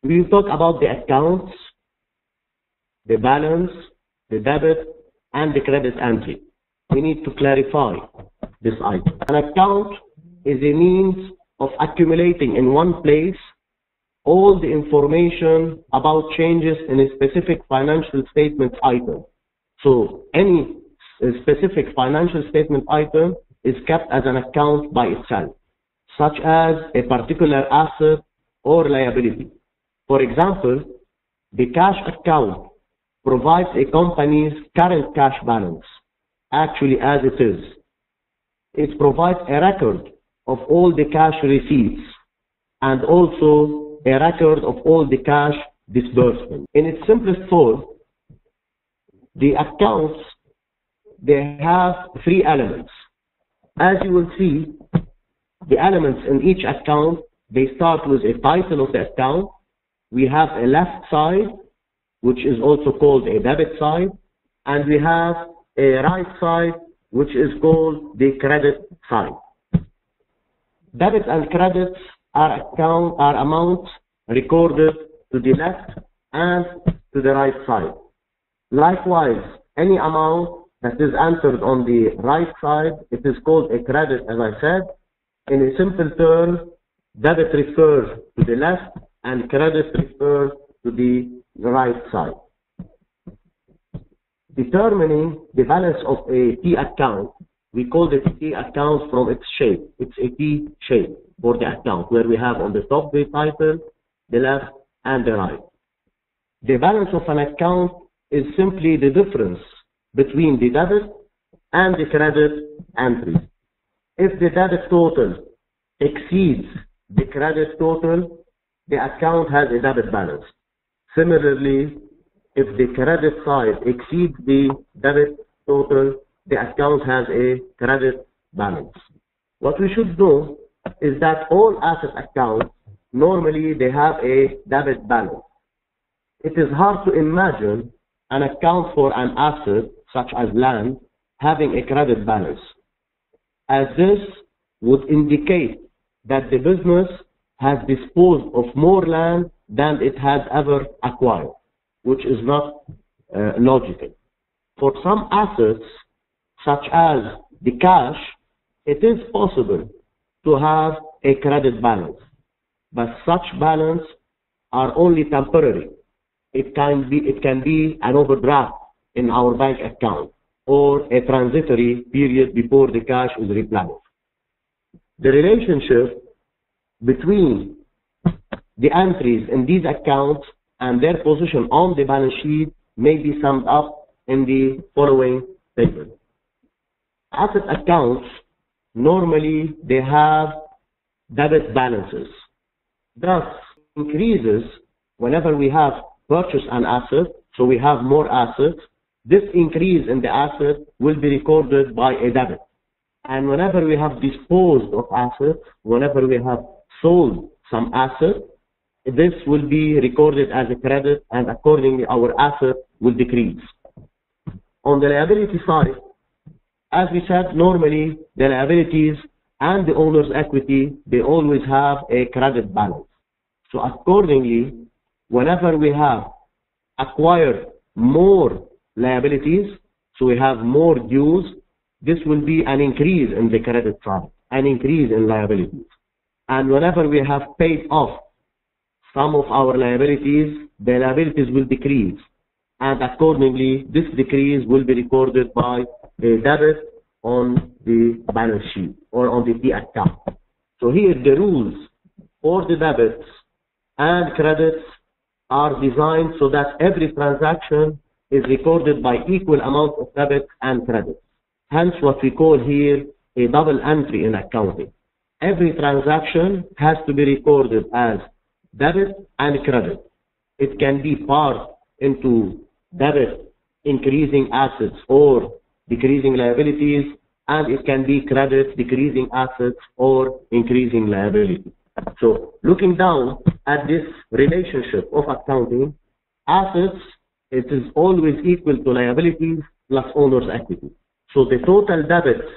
We will talk about the accounts, the balance, the debit, and the credit entry. We need to clarify this item. An account is a means of accumulating in one place all the information about changes in a specific financial statement item. So any specific financial statement item is kept as an account by itself, such as a particular asset or liability. For example, the cash account provides a company's current cash balance, actually as it is. It provides a record of all the cash receipts and also a record of all the cash disbursement. In its simplest form, the accounts, they have three elements. As you will see, the elements in each account, they start with a title of the account. We have a left side, which is also called a debit side, and we have a right side, which is called the credit side. Debits and credits are amounts recorded to the left and to the right side. Likewise, any amount that is entered on the right side, it is called a credit, as I said. In a simple term, debit refers to the left and credit refers to the right side. Determining the balance of a T account, we call the T account from its shape. It's a T shape for the account, where we have on the top the title, the left, and the right. The balance of an account is simply the difference between the debit and the credit entry. If the debit total exceeds the credit total, the account has a debit balance. Similarly, if the credit side exceeds the debit total, the account has a credit balance. What we should know is that all asset accounts, normally they have a debit balance. It is hard to imagine an account for an asset, such as land, having a credit balance, as this would indicate that the business has disposed of more land than it has ever acquired, which is not logical. For some assets, such as the cash, it is possible to have a credit balance, but such balance are only temporary. It can be an overdraft in our bank account or a transitory period before the cash is replenished. The relationship between the entries in these accounts and their position on the balance sheet may be summed up in the following statement. Asset accounts, normally they have debit balances. Thus, increases whenever we have purchased an asset, so we have more assets. This increase in the asset will be recorded by a debit. And whenever we have disposed of assets, whenever we have sold some assets, this will be recorded as a credit, and accordingly our asset will decrease. On the liability side, as we said, normally the liabilities and the owner's equity, they always have a credit balance. So accordingly, whenever we have acquired more liabilities, so we have more dues, this will be an increase in the credit side, an increase in liabilities. And whenever we have paid off some of our liabilities, the liabilities will decrease. And accordingly, this decrease will be recorded by a debit on the balance sheet or on the T account. So here the rules for the debits and credits are designed so that every transaction is recorded by equal amount of debit and credit. Hence what we call here a double entry in accounting. Every transaction has to be recorded as debit and credit. It can be part into debit, increasing assets or decreasing liabilities, and it can be credit, decreasing assets or increasing liabilities. So looking down at this relationship of accounting, assets, it is always equal to liabilities plus owner's equity. So the total debits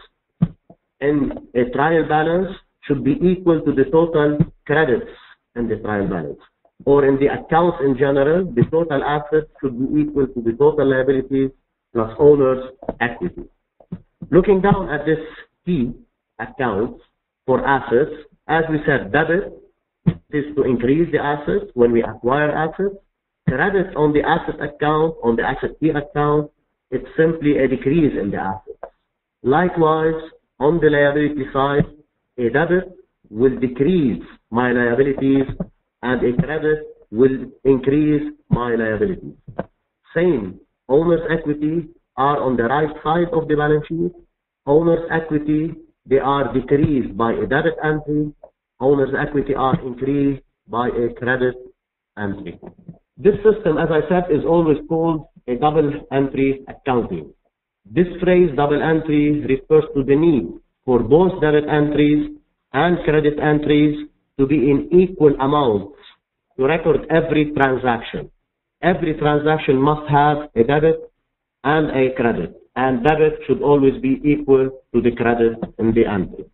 in a trial balance should be equal to the total credits in the trial balance. or in the accounts in general, the total assets should be equal to the total liabilities plus owner's equity. Looking down at this T account for assets, as we said, debit is to increase the assets when we acquire assets. Credit on the asset account, on the asset T account, it's simply a decrease in the assets. Likewise, on the liability side, a debit will decrease my liabilities and a credit will increase my liabilities. Same, owner's equity are on the right side of the balance sheet. Owner's equity, they are decreased by a debit entry. Owner's equity are increased by a credit entry. This system, as I said, is always called a double entry accounting. This phrase double entry refers to the need for both debit entries and credit entries to be in equal amounts to record every transaction. Every transaction must have a debit and a credit, and debit should always be equal to the credit in the entry.